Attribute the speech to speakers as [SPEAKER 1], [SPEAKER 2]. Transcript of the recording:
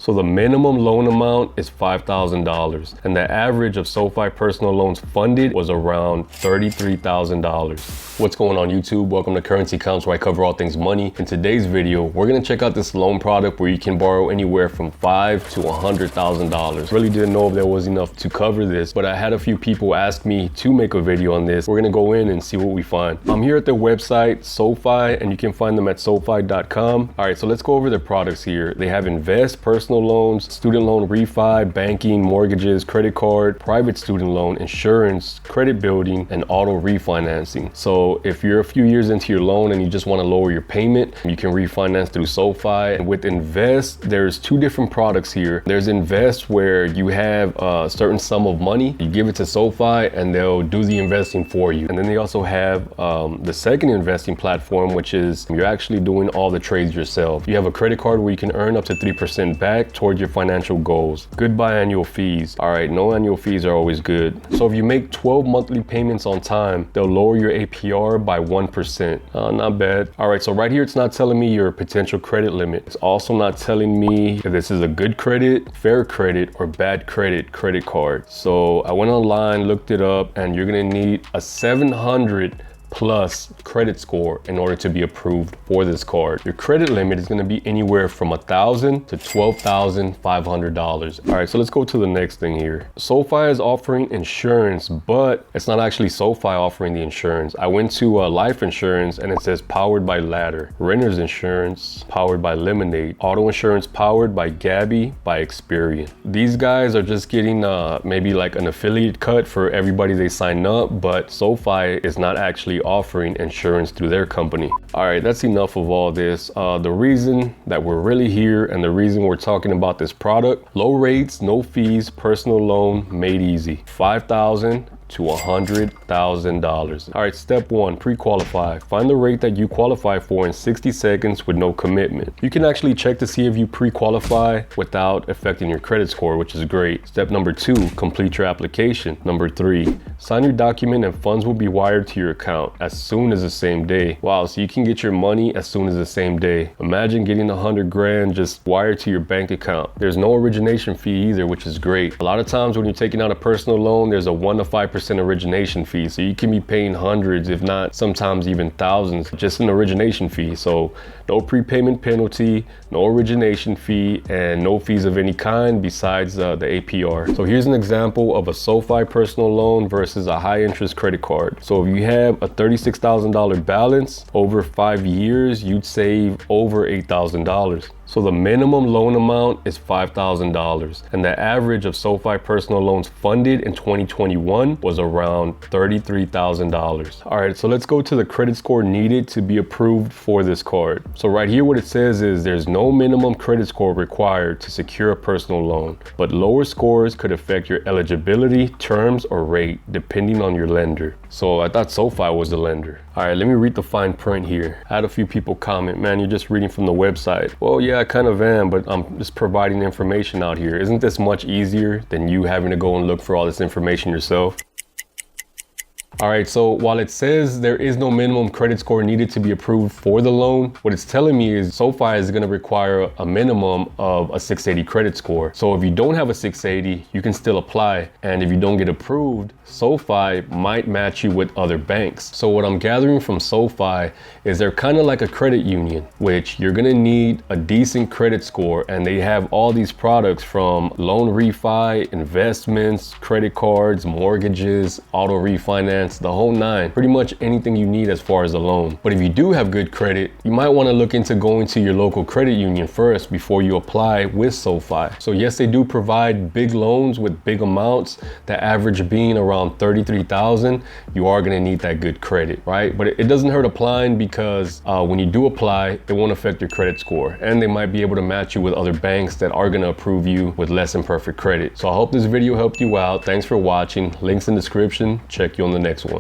[SPEAKER 1] So the minimum loan amount is $5,000 and the average of SoFi personal loans funded was around $33,000. What's going on YouTube? Welcome to Currency Counts, where I cover all things money. In today's video, we're gonna check out this loan product where you can borrow anywhere from $5,000 to $100,000. Really didn't know if there was enough to cover this, but I had a few people ask me to make a video on this. We're gonna go in and see what we find. I'm here at their website, SoFi, and you can find them at sofi.com. All right, so let's go over their products here. They have Invest, personal loans, student loan refi, banking, mortgages, credit card, private student loan, insurance, credit building, and auto refinancing. So if you're a few years into your loan and you just want to lower your payment, you can refinance through SoFi. And with Invest, there's two different products here. There's Invest, where you have a certain sum of money, you give it to SoFi and they'll do the investing for you. And then they also have the second investing platform, which is you're actually doing all the trades yourself. You have a credit card where you can earn up to 3% back towards your financial goals. Goodbye annual fees. All right, no annual fees are always good. So if you make 12 monthly payments on time, they'll lower your APR by 1%. Not bad. All right, so right here, it's not telling me your potential credit limit. It's also not telling me if this is a good credit, fair credit, or bad credit card. So I went online, looked it up, and you're gonna need a 700 plus credit score in order to be approved for this card. Your credit limit is going to be anywhere from $1,000 to $12,500. All right, so let's go to the next thing here. SoFi is offering insurance, but it's not actually SoFi offering the insurance. I went to life insurance and it says powered by Ladder, renter's insurance powered by Lemonade, auto insurance powered by Gabby by Experian. These guys are just getting maybe like an affiliate cut for everybody they sign up, but SoFi is not actually offering insurance through their company. All right, that's enough of all this. The reason that we're really here and the reason we're talking about this product: low rates, no fees, personal loan made easy. $5,000 to $100,000. All right, step one, pre-qualify. Find the rate that you qualify for in 60 seconds with no commitment. You can actually check to see if you pre-qualify without affecting your credit score, which is great. Step number two, complete your application. Number three, sign your document and funds will be wired to your account as soon as the same day. Wow, so you can get your money as soon as the same day. Imagine getting 100 grand just wired to your bank account. There's no origination fee either, which is great. A lot of times when you're taking out a personal loan, there's a 1 to 5% origination fee. So you can be paying hundreds, if not sometimes even thousands, just an origination fee. So no prepayment penalty, no origination fee, and no fees of any kind besides the APR. So here's an example of a SoFi personal loan versus a high interest credit card. So if you have a $36,000 balance over 5 years, you'd save over $8,000. So the minimum loan amount is $5,000 and the average of SoFi personal loans funded in 2021 was around $33,000. All right, so let's go to the credit score needed to be approved for this card. So right here, what it says is there's no minimum credit score required to secure a personal loan, but lower scores could affect your eligibility, terms, or rate depending on your lender. So I thought SoFi was the lender. All right, let me read the fine print here. I had a few people comment, man, you're just reading from the website. Well, yeah, I kind of am, but I'm just providing information out here. Isn't this much easier than you having to go and look for all this information yourself? All right, so while it says there is no minimum credit score needed to be approved for the loan, what it's telling me is SoFi is gonna require a minimum of a 680 credit score. So if you don't have a 680, you can still apply. And if you don't get approved, SoFi might match you with other banks. So what I'm gathering from SoFi is they're kind of like a credit union, which you're gonna need a decent credit score. And they have all these products from loan refi, investments, credit cards, mortgages, auto refinance, the whole nine, pretty much anything you need as far as a loan. But if you do have good credit, you might want to look into going to your local credit union first before you apply with SoFi. So yes, they do provide big loans with big amounts, the average being around $33,000. You are going to need that good credit, right? But it doesn't hurt applying because when you do apply, it won't affect your credit score. And they might be able to match you with other banks that are going to approve you with less than perfect credit. So I hope this video helped you out. Thanks for watching. Links in the description. Check you on the next one.